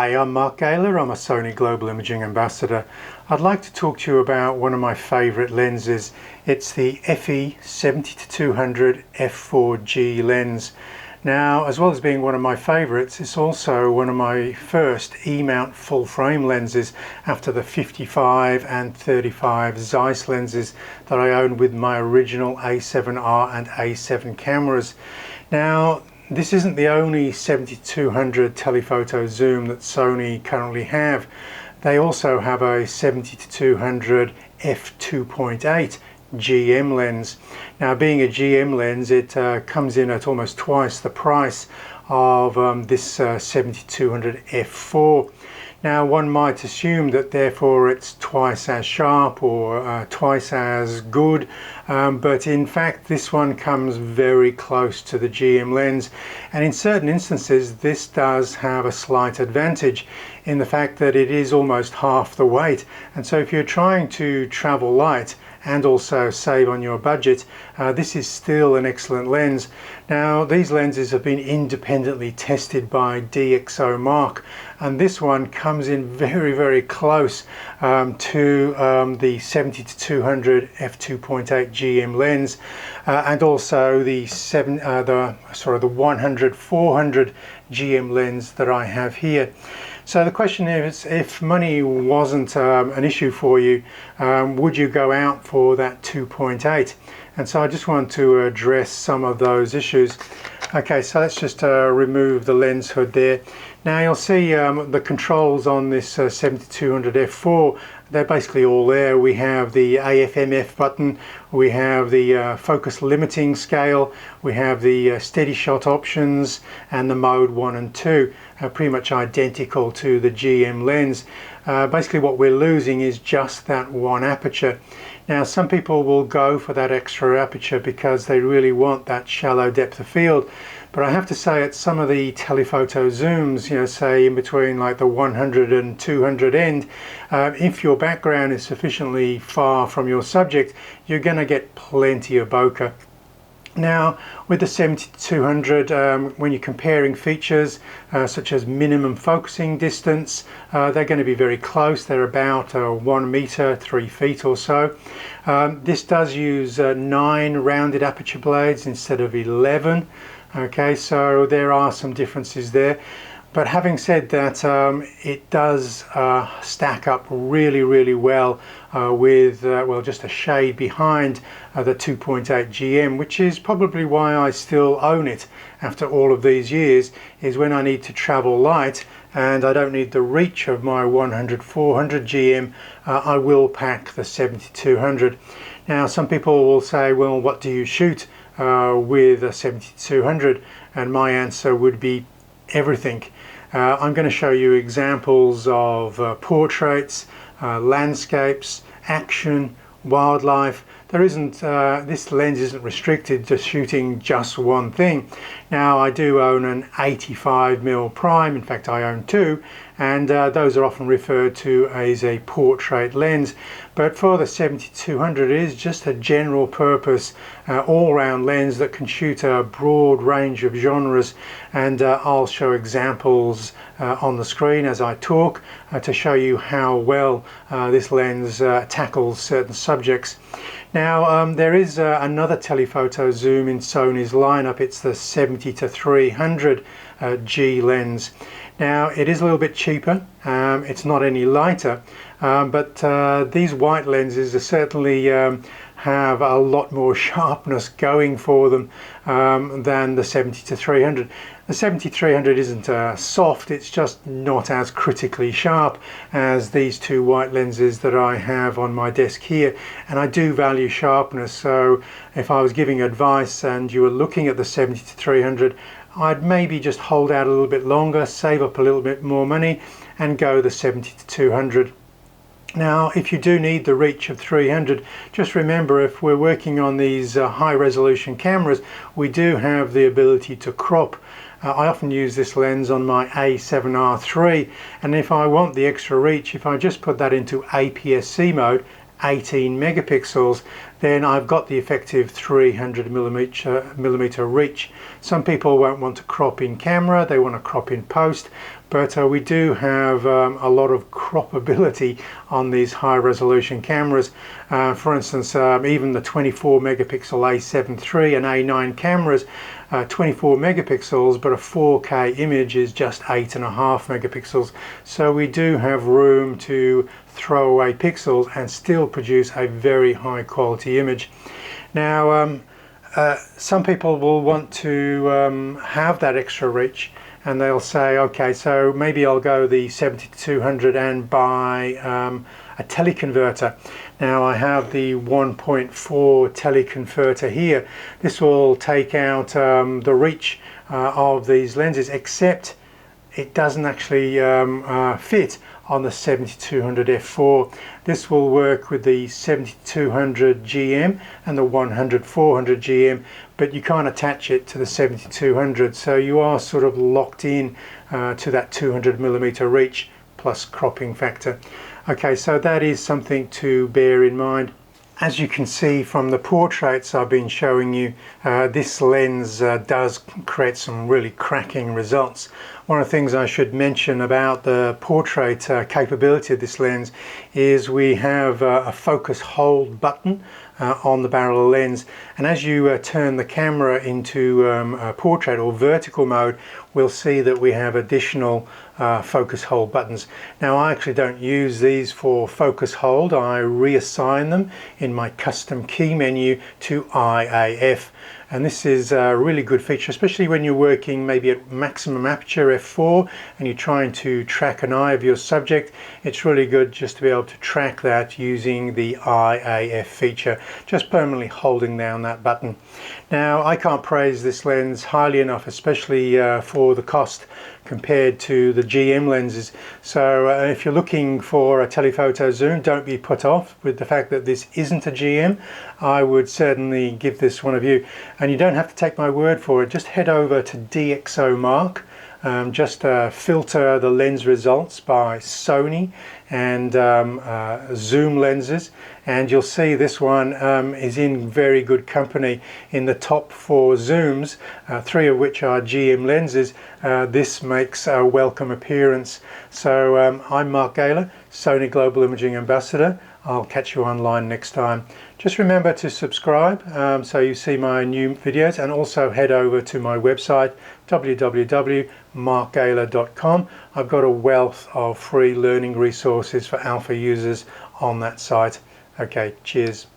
Hi, I'm Mark Gaylor. I'm a Sony Global Imaging Ambassador. I'd like to talk to you about one of my favourite lenses. It's the FE 70-200 f4G lens. Now, as well as being one of my favourites, it's also one of my first E-mount full frame lenses after the 55 and 35 Zeiss lenses that I owned with my original A7R and A7 cameras. Now, this isn't the only 70-200 telephoto zoom that Sony currently have. They also have a 70-200 f2.8 GM lens. Now, being a GM lens, it comes in at almost twice the price of this 70-200 f4. Now, one might assume that therefore it's twice as sharp or twice as good, but in fact this one comes very close to the GM lens, and in certain instances this does have a slight advantage in the fact that it is almost half the weight. And so if you're trying to travel light and also save on your budget, this is still an excellent lens. Now, these lenses have been independently tested by DxOMark, and this one comes in very close to the 70-200 f2.8 GM lens, and also the 100-400 GM lens that I have here. So the question is, if money wasn't an issue for you, would you go out for that 2.8? And so I just want to address some of those issues. Okay, so let's just remove the lens hood there. Now you'll see the controls on this 70-200 f4, they're basically all there. We have the AFMF button, we have the focus limiting scale, we have the steady shot options, and the mode 1 and 2 are pretty much identical to the GM lens. Basically what we're losing is just that one aperture. Now, some people will go for that extra aperture because they really want that shallow depth of field. But I have to say, at some of the telephoto zooms, say in between like the 100 and 200 end, if your background is sufficiently far from your subject, you're going to get plenty of bokeh. Now, with the 70-200, when you're comparing features such as minimum focusing distance, they're going to be very close. They're about 1 meter, 3 feet or so. This does use 9 rounded aperture blades instead of 11. Okay, so there are some differences there. But having said that, it does stack up really well with well, just a shade behind the 2.8 GM, which is probably why I still own it after all of these years, is when I need to travel light and I don't need the reach of my 100-400 GM, I will pack the 70-200. Now, some people will say, well, what do you shoot with a 70-200? And my answer would be everything. I'm going to show you examples of portraits, landscapes, action, wildlife. There isn't, this lens isn't restricted to shooting just one thing. Now, I do own an 85mm prime, in fact I own 2, and those are often referred to as a portrait lens. But for the 70-200, it is just a general purpose all-round lens that can shoot a broad range of genres, and I'll show examples on the screen as I talk to show you how well this lens tackles certain subjects. Now, there is another telephoto zoom in Sony's lineup. It's the 70-300 G lens. Now, it is a little bit cheaper, it's not any lighter, but these white lenses are certainly have a lot more sharpness going for them than the 70-300. The 70-300 isn't soft, it's just not as critically sharp as these two white lenses that I have on my desk here, and I do value sharpness. So if I was giving advice and you were looking at the 70-300, I'd maybe just hold out a little bit longer, save up a little bit more money, and go the 70-200. Now, if you do need the reach of 300, just remember, if we're working on these high resolution cameras, we do have the ability to crop. I often use this lens on my A7R III, and if I want the extra reach, if I just put that into APS-C mode, 18 megapixels, then I've got the effective 300 millimeter reach. Some people won't want to crop in camera, they want to crop in post, but we do have a lot of croppability on these high resolution cameras. For instance, even the 24 megapixel A7 III and A9 cameras, 24 megapixels, but a 4K image is just 8.5 megapixels. So we do have room to throw away pixels and still produce a very high quality image. Now, some people will want to have that extra reach, and they'll say, okay, so maybe I'll go the 70-200 and buy a teleconverter. Now I have the 1.4 teleconverter here. This will take out the reach of these lenses, except it doesn't actually fit on the 70-200 f4. This will work with the 70-200 GM and the 100-400 GM, but you can't attach it to the 70-200, so you are sort of locked in to that 200 millimeter reach plus cropping factor. Okay, so that is something to bear in mind. As you can see from the portraits I've been showing you, this lens does create some really cracking results. One of the things I should mention about the portrait capability of this lens is we have a focus hold button on the barrel of the lens, and as you turn the camera into portrait or vertical mode, we'll see that we have additional focus hold buttons. Now I actually don't use these for focus hold, I reassign them in my custom key menu to IAF, and this is a really good feature, especially when you're working maybe at maximum aperture f4 and you're trying to track an eye of your subject. It's really good just to be able to track that using the IAF feature, just permanently holding down that button. Now I can't praise this lens highly enough, especially for the cost compared to the GM lenses. So if you're looking for a telephoto zoom, don't be put off with the fact that this isn't a GM. I would certainly give this one a view, and you don't have to take my word for it. Just head over to DxOMark, just filter the lens results by Sony and zoom lenses, and you'll see this one is in very good company. In the top 4 zooms, 3 of which are GM lenses, this makes a welcome appearance. So I'm Mark Gaylor, Sony Global Imaging Ambassador. I'll catch you online next time. Just remember to subscribe so you see my new videos, and also head over to my website www.markgaylor.com. I've got a wealth of free learning resources for alpha users on that site. Okay, cheers.